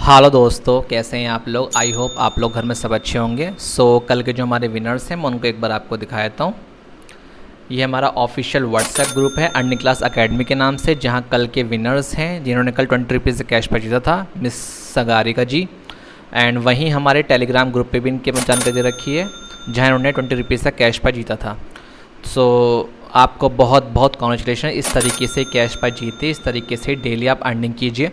Hello दोस्तों, कैसे हैं आप लोग। आई होप आप लोग घर में सब अच्छे होंगे। कल के जो हमारे विनर्स हैं मैं उनको एक बार आपको दिखा देता हूँ। ये हमारा ऑफिशियल व्हाट्सएप ग्रुप है अर्निंग क्लास अकेडमी के नाम से, जहाँ कल के विनर्स हैं जिन्होंने कल 20 रुपीज़ से कैश पर जीता था, मिस सगारिका जी। एंड वहीं हमारे टेलीग्राम ग्रुप पे भी इनके जानकारी दे रखी है, जहाँ इन्होंने 20 रुपीज़ से कैश पर जीता था। आपको बहुत बहुत कॉन्ग्रेचुलेशन, इस तरीके से कैश पर जीते, इस तरीके से डेली आप अर्निंग कीजिए।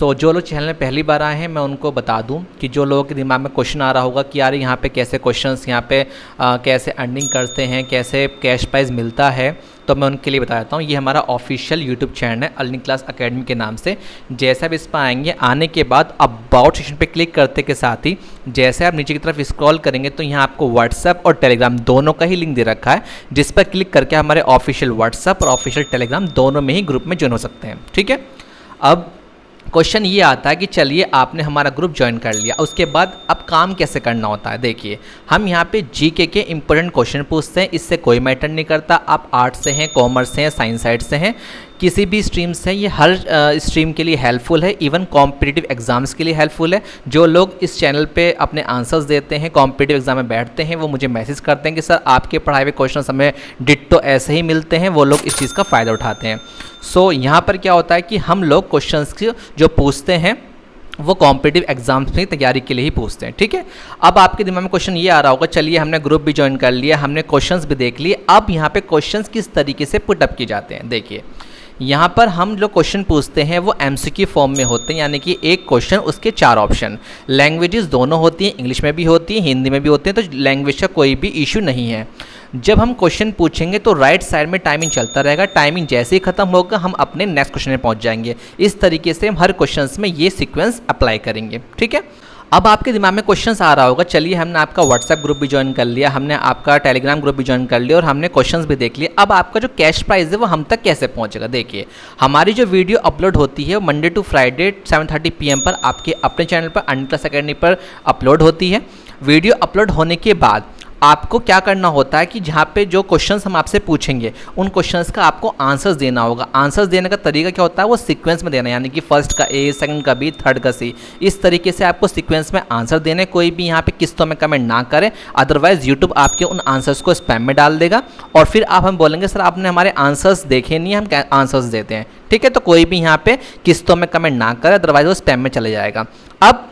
जो लोग चैनल में पहली बार आए हैं मैं उनको बता दूं कि जो लोगों के दिमाग में क्वेश्चन आ रहा होगा कि यार यहाँ पे कैसे क्वेश्चंस, यहाँ पे कैसे अर्निंग करते हैं, कैसे कैश प्राइज़ मिलता है, तो मैं उनके लिए बता देता हूँ। ये हमारा ऑफिशियल यूट्यूब चैनल है अर्निंग क्लास अकेडमी के नाम से। जैसे आप इस पर आएंगे, आने के बाद अबाउट सेक्शन पे क्लिक करते के साथ ही जैसे आप नीचे की तरफ स्क्रॉल करेंगे तो यहाँ आपको व्हाट्सएप और टेलीग्राम दोनों का ही लिंक दे रखा है, जिस पर क्लिक करके हमारे ऑफिशियल व्हाट्सएप और ऑफिशियल टेलीग्राम दोनों में ही ग्रुप में ज्वाइन हो सकते हैं। ठीक है, अब क्वेश्चन ये आता है कि चलिए आपने हमारा ग्रुप ज्वाइन कर लिया, उसके बाद अब काम कैसे करना होता है। देखिए, हम यहाँ पे जीके के इंपॉर्टेंट क्वेश्चन पूछते हैं, इससे कोई मैटर नहीं करता आप आर्ट्स से हैं, कॉमर्स से हैं, साइंस साइड से हैं, किसी भी स्ट्रीम से, ये हर स्ट्रीम के लिए हेल्पफुल है, इवन कॉम्पिटिटिव एग्जाम्स के लिए हेल्पफुल है। जो लोग इस चैनल पे अपने आंसर्स देते हैं, कॉम्पिटिटिव एग्जाम में बैठते हैं, वो मुझे मैसेज करते हैं कि सर आपके पढ़ाए हुए क्वेश्चन हमें डिट्टो ऐसे ही मिलते हैं, वो लोग इस चीज़ का फ़ायदा उठाते हैं। यहाँ पर क्या होता है कि हम लोग क्वेश्चंस जो पूछते हैं वो कॉम्पिटिटिव एग्जाम्स की तैयारी के लिए ही पूछते हैं। ठीक है, अब आपके दिमाग में क्वेश्चन ये आ रहा होगा, चलिए हमने ग्रुप भी ज्वाइन कर लिया, हमने क्वेश्चंस भी देख लिए, अब यहाँ पे क्वेश्चंस किस तरीके से पुटअप किए जाते हैं। देखिए, यहाँ पर हम जो क्वेश्चन पूछते हैं वो एमसीक्यू फॉर्म में होते हैं, यानी कि एक क्वेश्चन उसके 4 ऑप्शन। लैंग्वेजेस दोनों होती हैं, इंग्लिश में भी होती है, हिंदी में भी होती हैं, तो लैंग्वेज का कोई भी इशू नहीं है। जब हम क्वेश्चन पूछेंगे तो राइट साइड में टाइमिंग चलता रहेगा, टाइमिंग जैसे ही खत्म होगा हम अपने नेक्स्ट क्वेश्चन में पहुँच जाएंगे। इस तरीके से हम हर क्वेश्चन में ये सीक्वेंस अप्लाई करेंगे। ठीक है, अब आपके दिमाग में क्वेश्चंस आ रहा होगा, चलिए हमने आपका व्हाट्सएप ग्रुप भी ज्वाइन कर लिया, हमने आपका टेलीग्राम ग्रुप भी ज्वाइन कर लिया और हमने क्वेश्चंस भी देख लिए, अब आपका जो कैश प्राइस है वो हम तक कैसे पहुंचेगा। देखिए, हमारी जो वीडियो अपलोड होती है मंडे टू फ्राइडे 7:30 PM पर आपके अपने चैनल पर अर्निंग क्लास अकेडमी पर अपलोड होती है। वीडियो अपलोड होने के बाद आपको क्या करना होता है कि जहाँ पे जो क्वेश्चंस हम आपसे पूछेंगे उन क्वेश्चंस का आपको आंसर्स देना होगा। आंसर्स देने का तरीका क्या होता है, वो सीक्वेंस में देना, यानी कि फर्स्ट का ए, सेकंड का बी, थर्ड का सी, इस तरीके से आपको सीक्वेंस में आंसर देने। कोई भी यहाँ पे किस्तों में कमेंट ना करें, अदरवाइज यूट्यूब आपके उन आंसर्स को स्पैम में डाल देगा और फिर हम बोलेंगे सर आपने हमारे आंसर्स देखे नहीं, हम आंसर्स देते हैं। ठीक है, तो कोई भी यहाँ पे किस्तों में कमेंट ना करे, अदरवाइज वो स्पैम में चले जाएगा। अब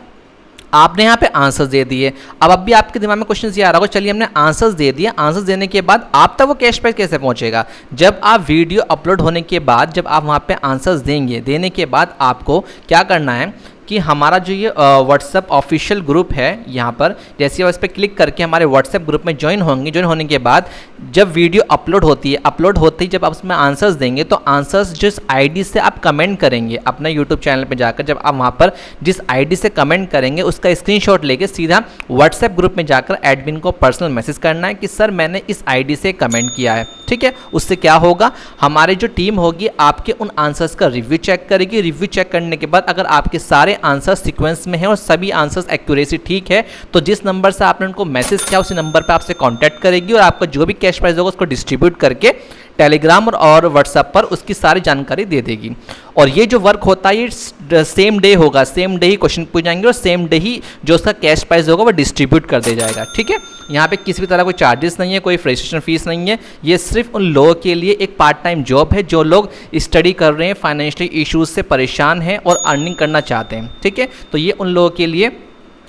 आपने यहाँ पे आंसर्स दे दिए, अब भी आपके दिमाग में क्वेश्चन ये आ रहा होगा, चलिए हमने आंसर्स दे दिए, आंसर्स देने के बाद आप तक वो कैश प्राइस कैसे पहुँचेगा। जब आप वीडियो अपलोड होने के बाद जब आप वहाँ पे आंसर्स देंगे, देने के बाद आपको क्या करना है कि हमारा जो ये व्हाट्सएप ऑफिशियल ग्रुप है, यहाँ पर जैसे आप इस पर क्लिक करके हमारे व्हाट्सएप ग्रुप में ज्वाइन होंगे, ज्वाइन होने के बाद जब वीडियो अपलोड होती है, अपलोड होते ही जब आप उसमें आंसर्स देंगे तो आंसर्स जिस आईडी से आप कमेंट करेंगे अपने यूट्यूब चैनल पे जाकर, जब आप वहाँ पर जिस आईडी से कमेंट करेंगे उसका स्क्रीनशॉट लेके सीधा व्हाट्सएप ग्रुप में जाकर एडमिन को पर्सनल मैसेज करना है कि सर मैंने इस आईडी से कमेंट किया है। ठीक है, उससे क्या होगा, हमारी जो टीम होगी आपके उन आंसर्स का रिव्यू चेक करेगी। रिव्यू चेक करने के बाद अगर आपके सारे आंसर सीक्वेंस में है और सभी आंसर्स एक्यूरेसी ठीक है, तो जिस नंबर से आपने उनको मैसेज किया उसी नंबर पे आपसे कांटेक्ट करेगी और आपका जो भी कैश प्राइस होगा उसको डिस्ट्रीब्यूट करके टेलीग्राम और व्हाट्सएप पर उसकी सारी जानकारी दे देगी। और ये जो वर्क होता है ये सेम डे होगा, सेम डे ही क्वेश्चन पूछ जाएंगे और सेम डे ही जो उसका कैश प्राइस होगा वो डिस्ट्रीब्यूट कर दिया जाएगा। ठीक है, यहाँ पे किसी भी तरह कोई चार्जेस नहीं है, कोई रजिस्ट्रेशन फीस नहीं है, ये सिर्फ उन लोगों के लिए एक पार्ट टाइम जॉब है जो लोग स्टडी कर रहे हैं, फाइनेंशियल इश्यूज से परेशान हैं और अर्निंग करना चाहते हैं। ठीक है, तो ये उन लोगों के लिए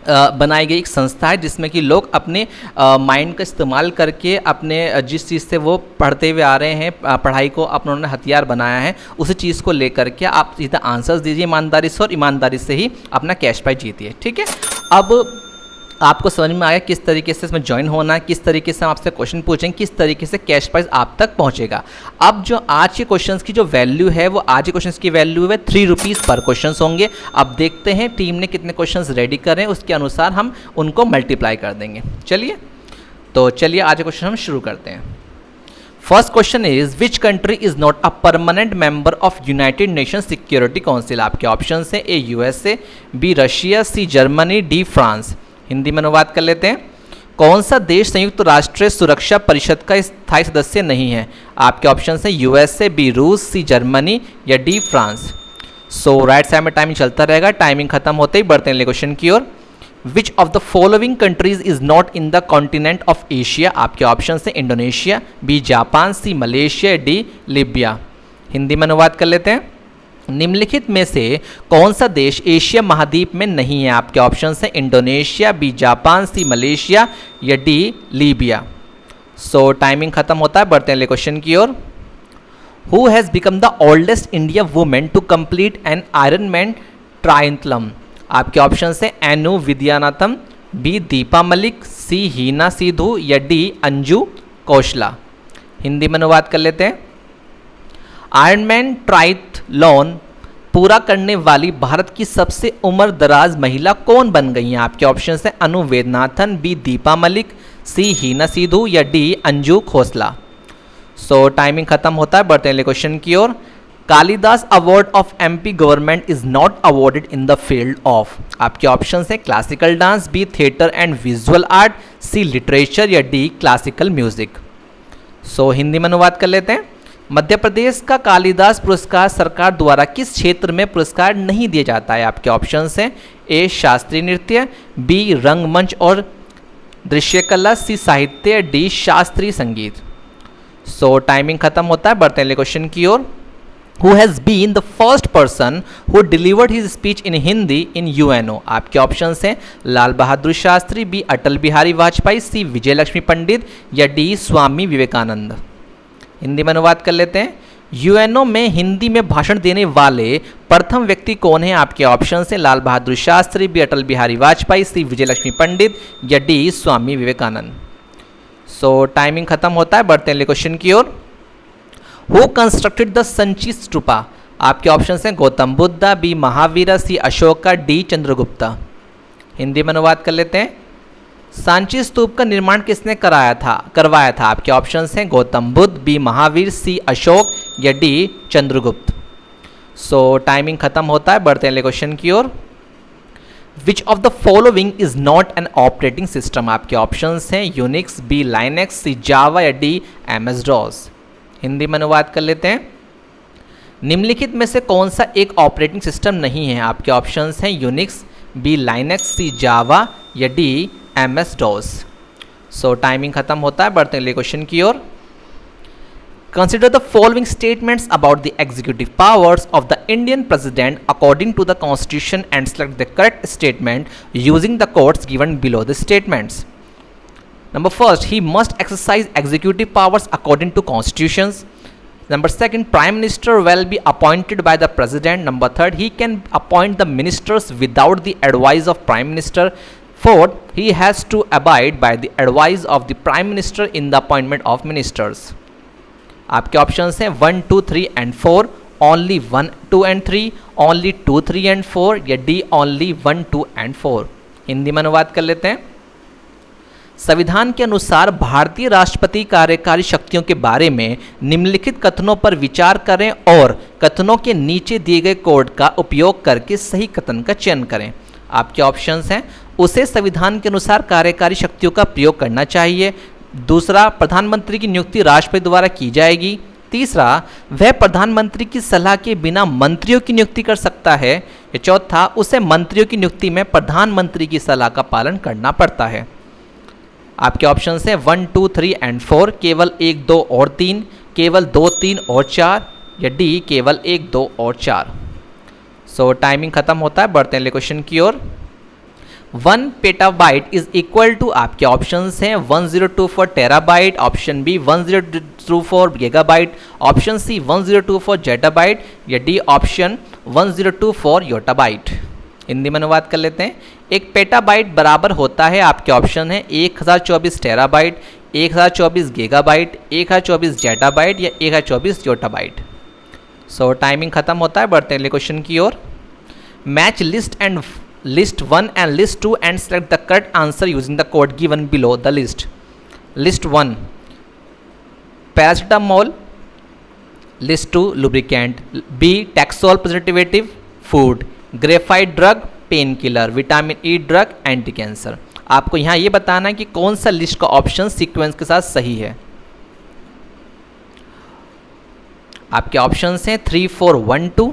बनाई गई एक संस्था है जिसमें कि लोग अपने माइंड का इस्तेमाल करके अपने जिस चीज़ से वो पढ़ते हुए आ रहे हैं, पढ़ाई को अपने उन्होंने हथियार बनाया है, उसी चीज़ को लेकर के आप सीधा आंसर्स दीजिए ईमानदारी से और ईमानदारी से ही अपना कैश प्राइज जीतिए। ठीक है, अब आपको समझ में आया किस तरीके से इसमें ज्वाइन होना है, किस तरीके से हम आपसे क्वेश्चन पूछेंगे, किस तरीके से कैश प्राइस आप तक पहुंचेगा। अब जो आज के क्वेश्चंस की जो वैल्यू है वो आज के क्वेश्चंस की वैल्यू है 3 रुपीज़ पर क्वेश्चन होंगे। अब देखते हैं टीम ने कितने क्वेश्चंस रेडी करें, उसके अनुसार हम उनको मल्टीप्लाई कर देंगे। चलिए आज के क्वेश्चन हम शुरू करते हैं। First question is which country is not a permanent member of United Nation Security Council. आपके ऑप्शन हैं A USA, B Russia, C Germany, D France. Hindi में अनुवाद कर लेते हैं। कौन सा देश संयुक्त राष्ट्र सुरक्षा परिषद का स्थायी सदस्य नहीं है। आपके ऑप्शन हैं यूएसए, बी रूस, सी जर्मनी या डी फ्रांस। सो राइट साइड में टाइमिंग चलता रहेगा, टाइमिंग खत्म होते ही बढ़ते हैं अगले क्वेश्चन की ओर। Which of the following countries is not in the continent of Asia? आपके ऑप्शन है Indonesia, B Japan, C Malaysia, D Libya. Hindi में अनुवाद कर लेते हैं। निम्नलिखित में से कौन सा देश एशिया महाद्वीप में नहीं है? आपके ऑप्शन है Indonesia, B Japan, C Malaysia या डी लीबिया। सो टाइमिंग खत्म होता है, बढ़ते हैं अगले क्वेश्चन की ओर। Who has become the oldest India women to complete an Ironman triathlon? आपके ऑप्शन है एनु विद्यानाथन, बी दीपा मलिक, सी हीना सिद्धू या डी अंजू कौशला। हिंदी में अनुवाद कर लेते हैं। आयरनमैन ट्रायथलॉन पूरा करने वाली भारत की सबसे उम्र दराज महिला कौन बन गई हैं? आपके ऑप्शन है अनु वेदनाथन, बी दीपा मलिक, सी हीना सिद्धू या D Anju Khosla. So timing खत्म होता है, बढ़ते हैं अगले क्वेश्चन की ओर। Kalidas award of MP government is not awarded in the field of? आपके ऑप्शन है classical dance, B theatre and visual art, C literature या D classical music. So Hindi में अनुवाद कर लेते हैं। मध्य प्रदेश का कालिदास पुरस्कार सरकार द्वारा किस क्षेत्र में पुरस्कार नहीं दिया जाता है? आपके ऑप्शन हैं ए शास्त्रीय नृत्य, बी रंगमंच और दृश्य कला, सी साहित्य, डी शास्त्रीय संगीत। सो टाइमिंग खत्म होता है, बढ़ते हैं अगले क्वेश्चन की ओर। Who has been the first person who delivered his speech in Hindi in UNO? आपके ऑप्शन हैं लाल बहादुर शास्त्री, बी अटल बिहारी वाजपेयी, सी विजय लक्ष्मी पंडित या डी स्वामी विवेकानंद। हिंदी में अनुवाद कर लेते हैं। यूएनओ में हिंदी में भाषण देने वाले प्रथम व्यक्ति कौन है? आपके ऑप्शन हैं लाल बहादुर शास्त्री, बी अटल बिहारी वाजपेयी, सी विजय लक्ष्मी पंडित या D Swami Vivekananda. So timing खत्म होता है, बढ़ते हैं अगले क्वेश्चन की ओर। Who constructed the Sanchi Stupa? आपके ऑप्शन हैं Gautam Buddha, B Mahavira, C Ashoka, D Chandragupta. Hindi में अनुवाद कर लेते हैं। सांची स्तूप का निर्माण किसने करवाया था? आपके ऑप्शन हैं गौतम बुद्ध, बी महावीर, सी अशोक या डी चंद्रगुप्त। सो टाइमिंग खत्म होता है, बढ़ते हैं अगले क्वेश्चन की ओर। Which of the following is not an operating system? आपके ऑप्शन हैं Unix, B Linux, C Java या डी एमएस डॉस। हिंदी में अनुवाद कर लेते हैं। निम्नलिखित में से कौन सा एक ऑपरेटिंग सिस्टम नहीं है? आपके ऑप्शंस हैं Unix, B Linux, C Java या D MS DOS. So timing खत्म होता है, बढ़ते हैं अगले क्वेश्चन की ओर। Consider the following statements about the executive powers of the Indian president according to the constitution and select the correct statement using the codes given below the statements. Number first, he must exercise executive powers according to constitutions. Number second, Prime Minister will be appointed by the President. Number third, he can appoint the ministers without the advice of Prime Minister. Fourth, he has to abide by the advice of the Prime Minister in the appointment of ministers. आपके options हैं 1, 2, 3 and 4, only 1, 2 and 3, only 2, 3 and 4 या D only 1, 2 and 4। Hindi में अनुवाद कर लेते हैं। संविधान के अनुसार भारतीय राष्ट्रपति कार्यकारी शक्तियों के बारे में निम्नलिखित कथनों पर विचार करें और कथनों के नीचे दिए गए कोड का उपयोग करके सही कथन का चयन करें। आपके ऑप्शंस हैं उसे संविधान के अनुसार कार्यकारी शक्तियों का प्रयोग करना चाहिए। दूसरा, प्रधानमंत्री की नियुक्ति राष्ट्रपति द्वारा की जाएगी। तीसरा, वह प्रधानमंत्री की सलाह के बिना मंत्रियों की नियुक्ति कर सकता है। या चौथा, उसे मंत्रियों की नियुक्ति में प्रधानमंत्री की सलाह का पालन करना पड़ता है। आपके ऑप्शन हैं 1, 2, 3 and 4, केवल 1, 2 और 3, केवल 2, 3 और 4 या डी केवल 1, 2 और 4। सो टाइमिंग खत्म होता है, बढ़ते हैं अगले क्वेश्चन की ओर। 1 पेटाबाइट इज इक्वल टू, आपके ऑप्शन हैं 1024 terabyte, option B 1024 gigabyte, option C 1024 zettabyte या डी ऑप्शन 1024 योटाबाइट। हिंदी में अनुवाद कर लेते हैं। एक पेटाबाइट बराबर होता है, आपके ऑप्शन है 1024 टेराबाइट, 1024 गीगाबाइट, 1024 जेटाबाइट या 1024 योटाबाइट। सो टाइमिंग खत्म होता है, बढ़ते हैं अगले क्वेश्चन की ओर। Match list 1 and list 2 and select the correct answer using the code given below the list. List 1 paracetamol, list 2 lubricant, B Taxol preservative, food, graphite drug, pain killer, vitamin E drug, anti cancer. आपको यहाँ ये बताना है कि कौन सा list का option sequence के साथ सही है। आपके ऑप्शंस हैं 3, 4, 1, 2,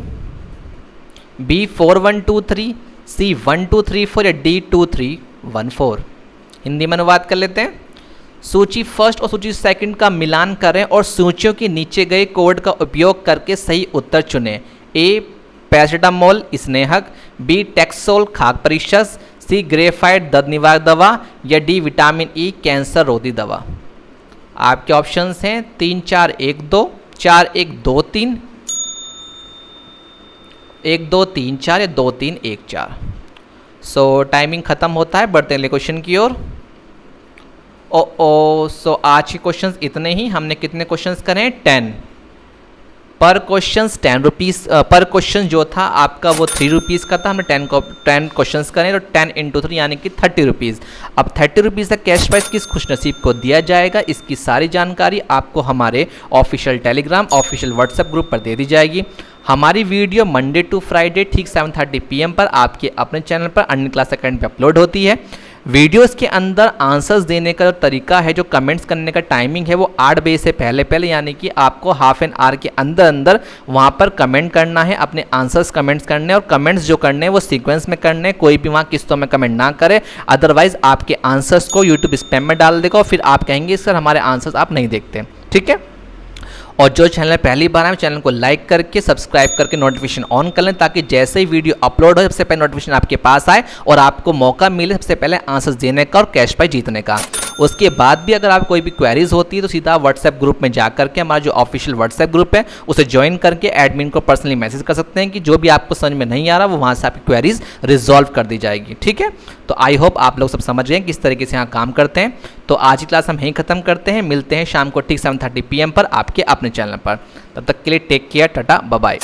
बी 4123, सी 1234 या डी 2314। हिंदी में अनुवाद कर लेते हैं। सूची फर्स्ट और सूची सेकंड का मिलान करें और सूचियों के नीचे गए कोड का उपयोग करके सही उत्तर चुनें। ए पैरासीटामोल स्नेहक, बी टेक्सोल खाक परिशस, सी ग्रेफाइट दर्द निवारक दवा या डी विटामिन ई कैंसर रोधी दवा। आपके ऑप्शंस हैं 3 4 1 2, 4 1 2 3, 1 2 3 4 या 2 3 1 4। सो टाइमिंग ख़त्म होता है, बढ़ते हैं क्वेश्चन की ओर। सो आज के क्वेश्चंस इतने ही। हमने कितने क्वेश्चंस करें? 10 पर क्वेश्चन 10 रुपीज़ पर क्वेश्चन जो था आपका वो 3 रुपीज़ का था। हमने 10 क्वेश्चंस करें तो 10 × 3 यानी कि 30 रुपीज़। अब 30 रुपीज़ का कैश प्राइस किस खुशनसीब को दिया जाएगा, इसकी सारी जानकारी आपको हमारे official Telegram, official WhatsApp group पर दे दी जाएगी। हमारी वीडियो मंडे टू फ्राइडे ठीक 7:30 PM पर आपके अपने चैनल पर अर्निंग क्लास अकेडमी पे अपलोड होती है। वीडियोस के अंदर आंसर्स देने का जो तरीका है, जो कमेंट्स करने का टाइमिंग है, वो 8 बजे से पहले यानी कि आपको हाफ एन आवर के अंदर वहाँ पर कमेंट करना है, अपने आंसर्स कमेंट्स करने हैं और कमेंट्स जो करने हैं वो सीक्वेंस में करने हैं, कोई भी वहाँ किस्तों में कमेंट ना करे, अदरवाइज आपके आंसर्स को यूट्यूब स्पैम में डाल देगा और फिर आप कहेंगे सर हमारे आंसर्स आप नहीं देखते। ठीक है। और जो चैनल पहली बार आए चैनल को लाइक करके सब्सक्राइब करके नोटिफिकेशन ऑन कर लें, ताकि जैसे ही वीडियो अपलोड हो सबसे पहले नोटिफिकेशन आपके पास आए और आपको मौका मिले सबसे पहले आंसर्स देने का और कैश प्राइज जीतने का। उसके बाद भी अगर आप कोई भी क्वेरीज होती है तो सीधा व्हाट्सएप ग्रुप में जा करके, हमारा जो ऑफिशियल व्हाट्सएप ग्रुप है उसे ज्वाइन करके एडमिन को पर्सनली मैसेज कर सकते हैं कि जो भी आपको समझ में नहीं आ रहा वो वहाँ से आपकी क्वेरीज रिजॉल्व कर दी जाएगी। ठीक है। तो आई होप आप लोग सब समझ गए किस तरीके से यहाँ काम करते हैं। तो आज की क्लास हम यहीं ख़त्म करते हैं। मिलते हैं शाम को ठीक 7:30 PM पर आपके अपने चैनल पर। तब तक के लिए take care, tata, bye bye.